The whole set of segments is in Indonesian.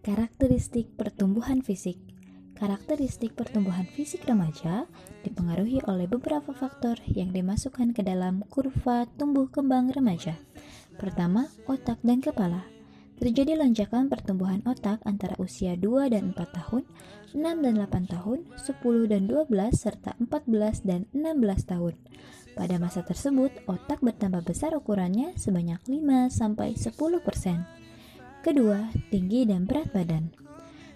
Karakteristik pertumbuhan fisik. Karakteristik pertumbuhan fisik remaja dipengaruhi oleh beberapa faktor yang dimasukkan ke dalam kurva tumbuh kembang remaja. Pertama, otak dan kepala. Terjadi lonjakan pertumbuhan otak antara usia 2 dan 4 tahun, 6 dan 8 tahun, 10 dan 12, serta 14 dan 16 tahun. Pada masa tersebut, otak bertambah besar ukurannya sebanyak 5-10%. Kedua, tinggi dan berat badan.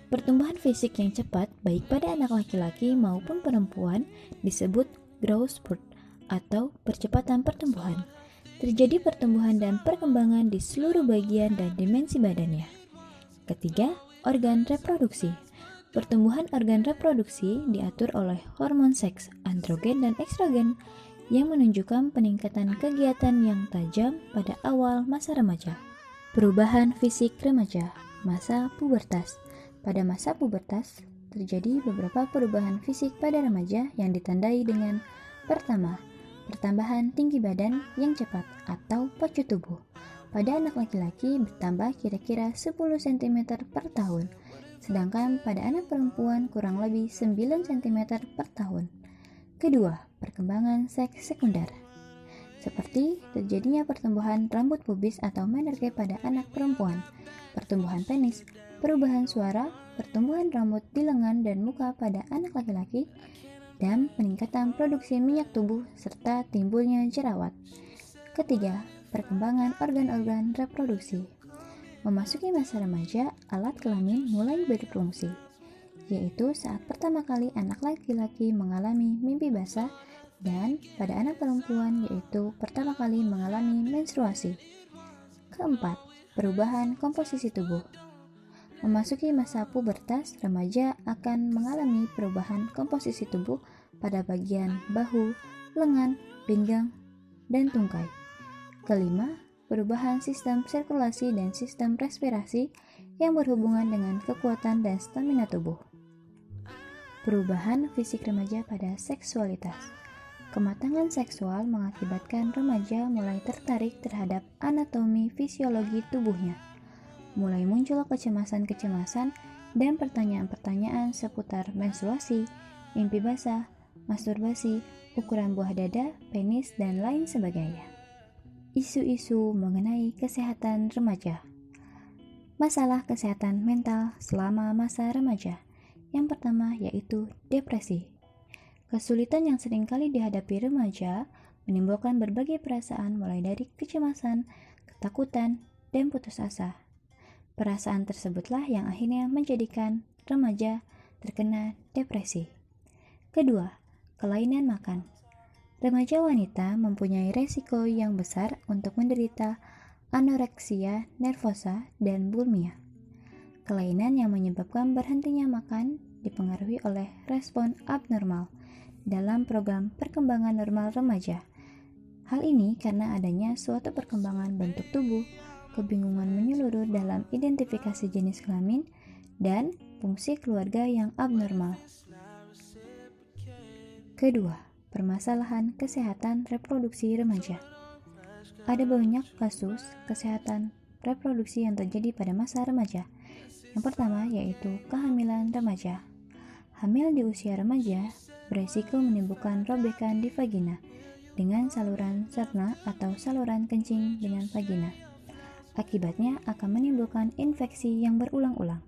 Pertumbuhan fisik yang cepat baik pada anak laki-laki maupun perempuan disebut growth spurt atau percepatan pertumbuhan. Terjadi pertumbuhan dan perkembangan di seluruh bagian dan dimensi badannya. Ketiga, organ reproduksi. Pertumbuhan organ reproduksi diatur oleh hormon seks, androgen dan estrogen yang menunjukkan peningkatan kegiatan yang tajam pada awal masa remaja. Perubahan fisik remaja, masa pubertas. Pada masa pubertas, terjadi beberapa perubahan fisik pada remaja yang ditandai dengan pertama, pertambahan tinggi badan yang cepat atau pacu tubuh. Pada anak laki-laki bertambah kira-kira 10 cm per tahun, sedangkan pada anak perempuan kurang lebih 9 cm per tahun. Kedua, perkembangan seks sekunder. Seperti terjadinya pertumbuhan rambut pubis atau menorke pada anak perempuan, pertumbuhan penis, perubahan suara, pertumbuhan rambut di lengan dan muka pada anak laki-laki, dan peningkatan produksi minyak tubuh serta timbulnya jerawat. Ketiga, perkembangan organ-organ reproduksi. Memasuki masa remaja, alat kelamin mulai berfungsi, yaitu saat pertama kali anak laki-laki mengalami mimpi basah dan pada anak perempuan yaitu pertama kali mengalami menstruasi. Keempat, perubahan komposisi tubuh. Memasuki masa pubertas, remaja akan mengalami perubahan komposisi tubuh pada bagian bahu, lengan, pinggang, dan tungkai. Kelima, perubahan sistem sirkulasi dan sistem respirasi yang berhubungan dengan kekuatan dan stamina tubuh. Perubahan fisik remaja pada seksualitas. Kematangan seksual mengakibatkan remaja mulai tertarik terhadap anatomi fisiologi tubuhnya. Mulai muncul kecemasan-kecemasan dan pertanyaan-pertanyaan seputar menstruasi, mimpi basah, masturbasi, ukuran buah dada, penis, dan lain sebagainya. Isu-isu mengenai kesehatan remaja. Masalah kesehatan mental selama masa remaja. Yang pertama yaitu depresi. Kesulitan yang seringkali dihadapi remaja menimbulkan berbagai perasaan mulai dari kecemasan, ketakutan, dan putus asa. Perasaan tersebutlah yang akhirnya menjadikan remaja terkena depresi. Kedua, kelainan makan. Remaja wanita mempunyai resiko yang besar untuk menderita anoreksia nervosa dan bulimia. Kelainan yang menyebabkan berhentinya makan dipengaruhi oleh respon abnormal dalam program perkembangan normal remaja. Hal ini karena adanya suatu perkembangan bentuk tubuh, kebingungan menyeluruh dalam identifikasi jenis kelamin, dan fungsi keluarga yang abnormal. Kedua, permasalahan kesehatan reproduksi remaja. Ada banyak kasus kesehatan reproduksi yang terjadi pada masa remaja. Yang pertama yaitu kehamilan remaja. Hamil di usia remaja beresiko menimbulkan robekan di vagina dengan saluran cerna atau saluran kencing dengan vagina. Akibatnya akan menimbulkan infeksi yang berulang-ulang,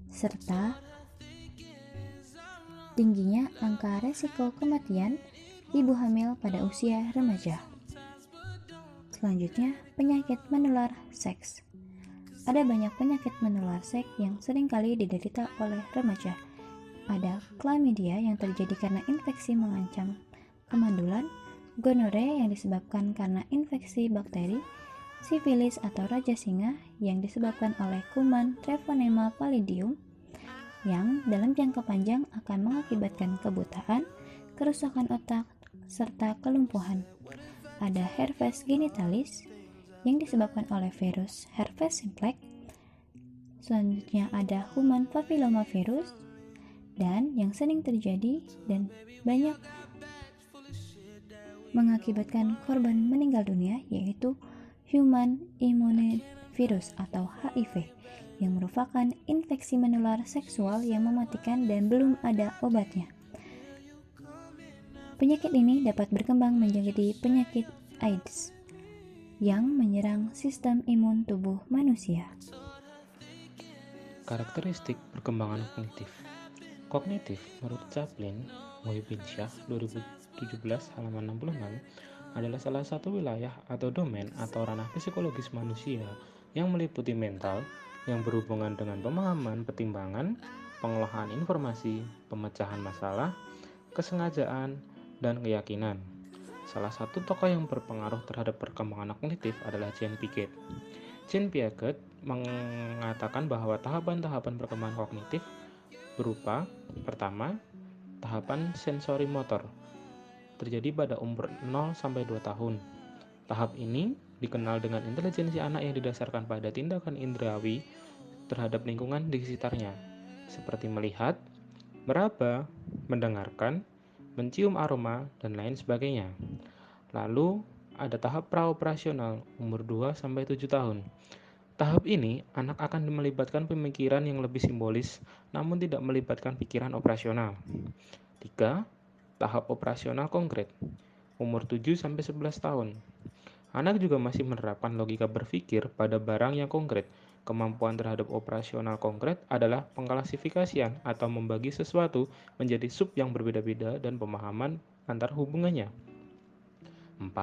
serta tingginya angka resiko kematian ibu hamil pada usia remaja. Selanjutnya, penyakit menular seks. Ada banyak penyakit menular seks yang seringkali diderita oleh remaja. Ada chlamydia yang terjadi karena infeksi mengancam kemandulan, gonorrea yang disebabkan karena infeksi bakteri, sifilis atau raja singa yang disebabkan oleh kuman Treponema pallidum yang dalam jangka panjang akan mengakibatkan kebutaan, kerusakan otak, serta kelumpuhan. Ada herpes genitalis yang disebabkan oleh virus herpes simplex. Selanjutnya ada human papillomavirus, dan yang sering terjadi dan banyak mengakibatkan korban meninggal dunia yaitu human immunovirus atau HIV yang merupakan infeksi menular seksual yang mematikan dan belum ada obatnya. Penyakit ini dapat berkembang menjadi penyakit AIDS yang menyerang sistem imun tubuh manusia. Karakteristik perkembangan kognitif. Kognitif menurut Chaplin, Mohibinsha 2017 halaman 66 adalah salah satu wilayah atau domain atau ranah psikologis manusia yang meliputi mental yang berhubungan dengan pemahaman, pertimbangan, pengolahan informasi, pemecahan masalah, kesengajaan, dan keyakinan. Salah satu tokoh yang berpengaruh terhadap perkembangan kognitif adalah Jean Piaget. Jean Piaget mengatakan bahwa tahapan-tahapan perkembangan kognitif berupa pertama, tahapan sensori motor terjadi pada umur 0-2 tahun. Tahap ini dikenal dengan intelijensi anak yang didasarkan pada tindakan indrawi terhadap lingkungan di sekitarnya, seperti melihat, meraba, mendengarkan, mencium aroma, dan lain sebagainya. Lalu, ada tahap praoperasional umur 2-7 tahun. Tahap ini, anak akan melibatkan pemikiran yang lebih simbolis, namun tidak melibatkan pikiran operasional. 3. Tahap operasional konkret, umur 7-11 tahun. Anak juga masih menerapkan logika berpikir pada barang yang konkret. Kemampuan terhadap operasional konkret adalah pengklasifikasian atau membagi sesuatu menjadi sub yang berbeda-beda dan pemahaman antar hubungannya. 4.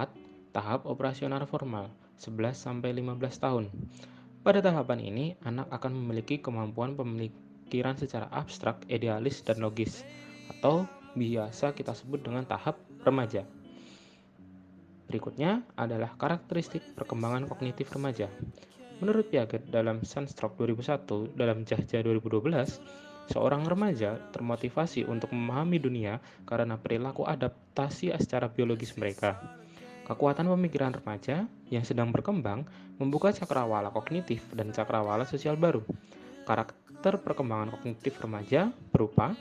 Tahap operasional formal, 11-15 tahun. Pada tahapan ini, anak akan memiliki kemampuan pemikiran secara abstrak, idealis, dan logis, atau biasa kita sebut dengan tahap remaja. Berikutnya adalah karakteristik perkembangan kognitif remaja. Menurut Piaget dalam Sunstroke 2001 dalam Jahja 2012, seorang remaja termotivasi untuk memahami dunia karena perilaku adaptasi secara biologis mereka. Kekuatan pemikiran remaja yang sedang berkembang membuka cakrawala kognitif dan cakrawala sosial baru. Karakter perkembangan kognitif remaja berupa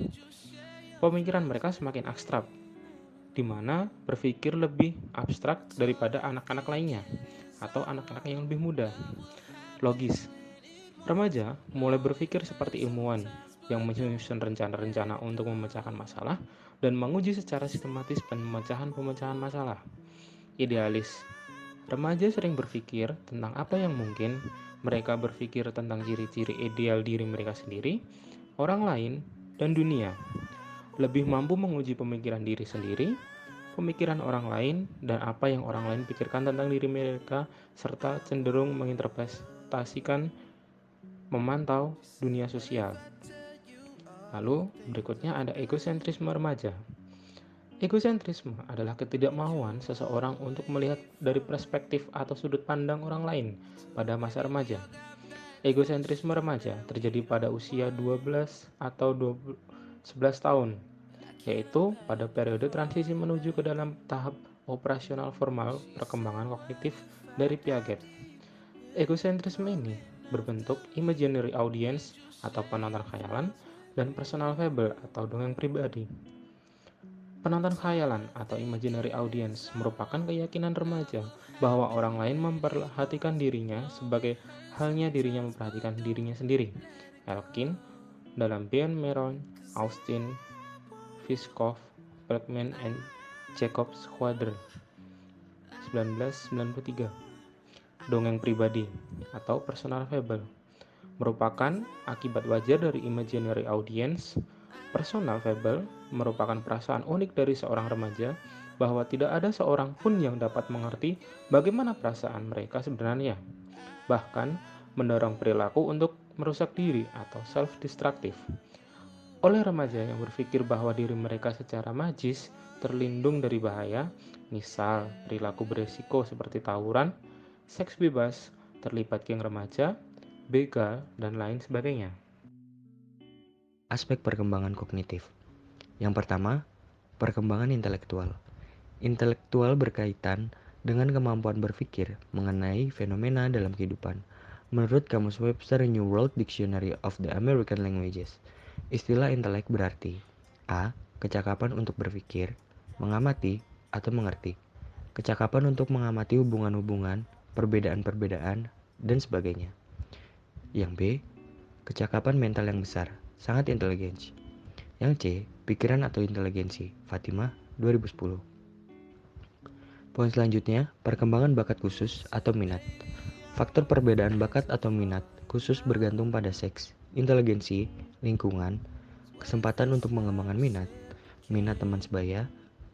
pemikiran mereka semakin abstrak, di mana berpikir lebih abstrak daripada anak-anak lainnya atau anak-anak yang lebih muda. Logis. Remaja mulai berpikir seperti ilmuwan yang menyusun rencana-rencana untuk memecahkan masalah dan menguji secara sistematis pemecahan-pemecahan masalah. Idealis. Remaja sering berpikir tentang apa yang mungkin, mereka berpikir tentang ciri-ciri ideal diri mereka sendiri, orang lain, dan dunia. Lebih mampu menguji pemikiran diri sendiri, pemikiran orang lain, dan apa yang orang lain pikirkan tentang diri mereka, serta cenderung menginterpretasikan, memantau dunia sosial. Lalu, berikutnya ada egosentrisme remaja. Egosentrisme adalah ketidakmauan seseorang untuk melihat dari perspektif atau sudut pandang orang lain pada masa remaja. Egosentrisme remaja terjadi pada usia 12 atau 11 tahun, yaitu pada periode transisi menuju ke dalam tahap operasional formal perkembangan kognitif dari Piaget. Egosentrisme ini berbentuk imaginary audience atau penonton khayalan dan personal fable atau dongeng pribadi. Penonton khayalan atau imaginary audience merupakan keyakinan remaja bahwa orang lain memperhatikan dirinya sebagai halnya dirinya memperhatikan dirinya sendiri. Elkin dalam Ben Meron, Austin, Fiskov, Bergman, and Jacobs Quadrant 1993. Dongeng pribadi atau personal fable merupakan akibat wajar dari imaginary audience. Personal fable merupakan perasaan unik dari seorang remaja bahwa tidak ada seorang pun yang dapat mengerti bagaimana perasaan mereka sebenarnya, bahkan mendorong perilaku untuk merusak diri atau self-destructive. Oleh remaja yang berpikir bahwa diri mereka secara magis terlindung dari bahaya, misal perilaku beresiko seperti tawuran, seks bebas, terlibat geng remaja, begal, dan lain sebagainya. Aspek perkembangan kognitif. Yang pertama, perkembangan intelektual. Intelektual berkaitan dengan kemampuan berpikir mengenai fenomena dalam kehidupan. Menurut Kamus Webster New World Dictionary of the American Languages, istilah intelek berarti a. Kecakapan untuk berpikir, mengamati, atau mengerti. Kecakapan untuk mengamati hubungan-hubungan, perbedaan-perbedaan, dan sebagainya. Yang B. kecakapan mental yang besar, sangat inteligensi. Yang C, pikiran atau inteligensi, Fatimah 2010. Poin selanjutnya, perkembangan bakat khusus atau minat. Faktor perbedaan bakat atau minat khusus bergantung pada seks, inteligensi, lingkungan, kesempatan untuk mengembangkan minat teman sebaya,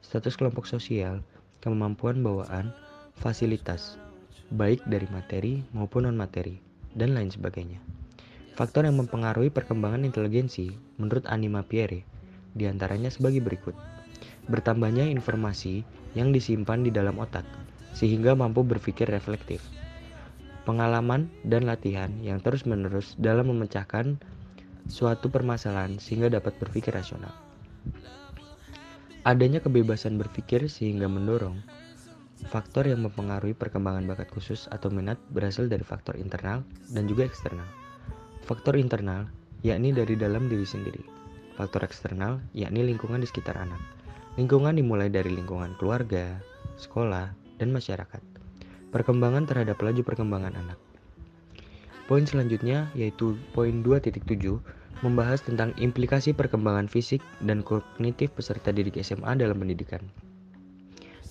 status kelompok sosial, kemampuan bawaan, fasilitas, baik dari materi maupun non-materi, dan lain sebagainya. Faktor yang mempengaruhi perkembangan inteligensi menurut Anima Pierre diantaranya sebagai berikut. Bertambahnya informasi yang disimpan di dalam otak, sehingga mampu berpikir reflektif. Pengalaman dan latihan yang terus-menerus dalam memecahkan suatu permasalahan sehingga dapat berpikir rasional. Adanya kebebasan berpikir sehingga mendorong. Faktor yang mempengaruhi perkembangan bakat khusus atau minat berasal dari faktor internal dan juga eksternal. Faktor internal yakni dari dalam diri sendiri. Faktor eksternal yakni lingkungan di sekitar anak. Lingkungan dimulai dari lingkungan keluarga, sekolah, dan masyarakat. Perkembangan terhadap laju perkembangan anak. Poin selanjutnya yaitu poin 2.7 membahas tentang implikasi perkembangan fisik dan kognitif peserta didik SMA dalam pendidikan.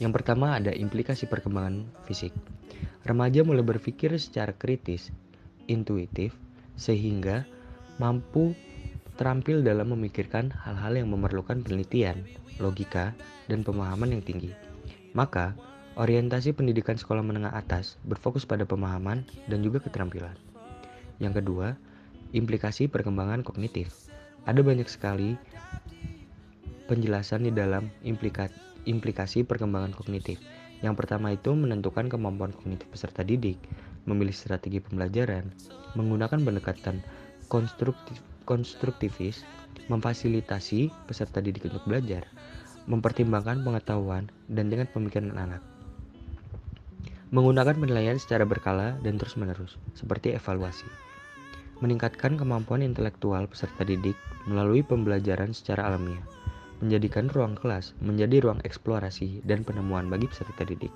Yang pertama ada implikasi perkembangan fisik. Remaja mulai berpikir secara kritis, intuitif, sehingga mampu terampil dalam memikirkan hal-hal yang memerlukan penelitian, logika, dan pemahaman yang tinggi. Maka, orientasi pendidikan sekolah menengah atas berfokus pada pemahaman dan juga keterampilan. Yang kedua, implikasi perkembangan kognitif. Ada banyak sekali penjelasan di dalam implikasi perkembangan kognitif. Yang pertama itu menentukan kemampuan kognitif peserta didik, memilih strategi pembelajaran, menggunakan pendekatan konstruktivis, memfasilitasi peserta didik untuk belajar, mempertimbangkan pengetahuan dan dengan pemikiran anak. Menggunakan penilaian secara berkala dan terus-menerus, seperti evaluasi. Meningkatkan kemampuan intelektual peserta didik melalui pembelajaran secara alamiah. Menjadikan ruang kelas menjadi ruang eksplorasi dan penemuan bagi peserta didik.